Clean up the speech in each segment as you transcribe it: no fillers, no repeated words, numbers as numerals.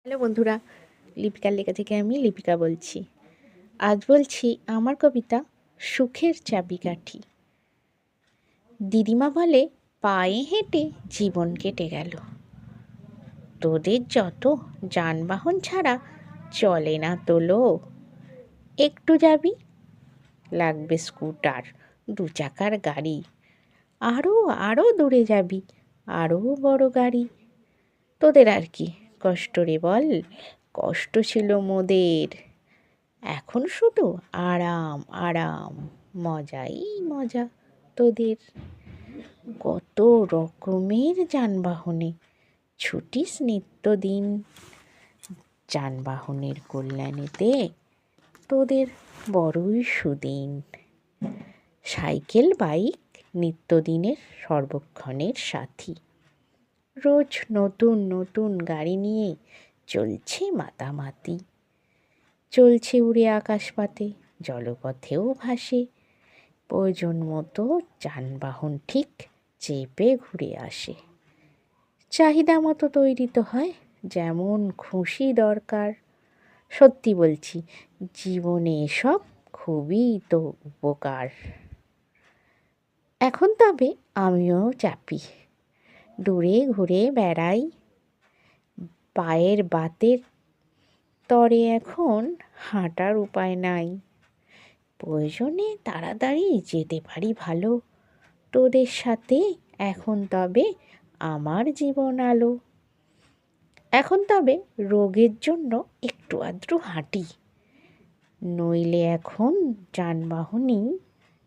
Hello বন্ধুরা, লিপিকার লেখা থেকে আমি লিপিকা বলছি। আজ বলছি আমার কবিতা সুখের চাবিকাঠি। দিদিমা বলে পায়ে হেঁটে জীবন কেটে গেল, তোদের যত যানবাহন ছাড়া চলে না তোলো। একটু যাবি, লাগবে স্কুটার, 2 চাকার গাড়ি, আরও আরও দূরে যাবি, আরও বড় গাড়ি। তোদের আর কি কষ্ট রে বল, কষ্ট ছিল মোদের। এখন শুধু আরাম আরাম, মজাই মজা তোদের। কত রকমের যানবাহনে ছুটিস নিত্যদিন, যানবাহনের কল্যাণেতে তোদের বড়ই সুদিন। সাইকেল বাইক নিত্যদিনের সর্বক্ষণের সাথী, রোজ নতুন নতুন গাড়ি নিয়ে চলছে মাতামাতি। চলছে উড়ে আকাশপাতে, জলপথেও ভাসে, প্রয়োজন মতো যানবাহন ঠিক চেপে ঘুরে আসে। চাহিদা মতো তৈরি তো হয়, যেমন খুশি দরকার। সত্যি বলছি, জীবনে এসব খুবই তো উপকার। এখন তবে আমিও চাপি, দূরে ঘুরে বেড়াই। পায়ের বাতের তরে এখন হাঁটার উপায় নাই। প্রয়োজনে তাড়াতাড়ি যেতে পারি ভালো, তোদের সাথে এখন তবে আমার জীবন আলো। এখন তবে রোগের জন্য একটু আধটু হাঁটি, নইলে এখন যানবাহনই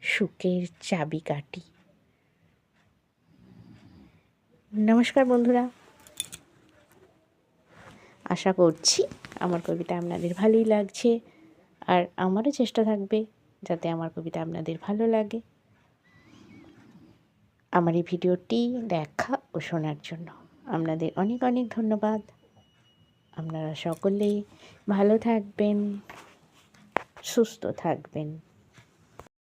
সুখের চাবিকাঠি। নমস্কার বন্ধুরা, আশা করছি আমার কবিতা আপনাদের ভালোই লাগছে, আর আমারও চেষ্টা থাকবে যাতে আমার কবিতা আপনাদের ভালো লাগে। আমার এই ভিডিওটি দেখা ও শোনার জন্য আপনাদের অনেক অনেক ধন্যবাদ। আপনারা সকলেই ভালো থাকবেন, সুস্থ থাকবেন।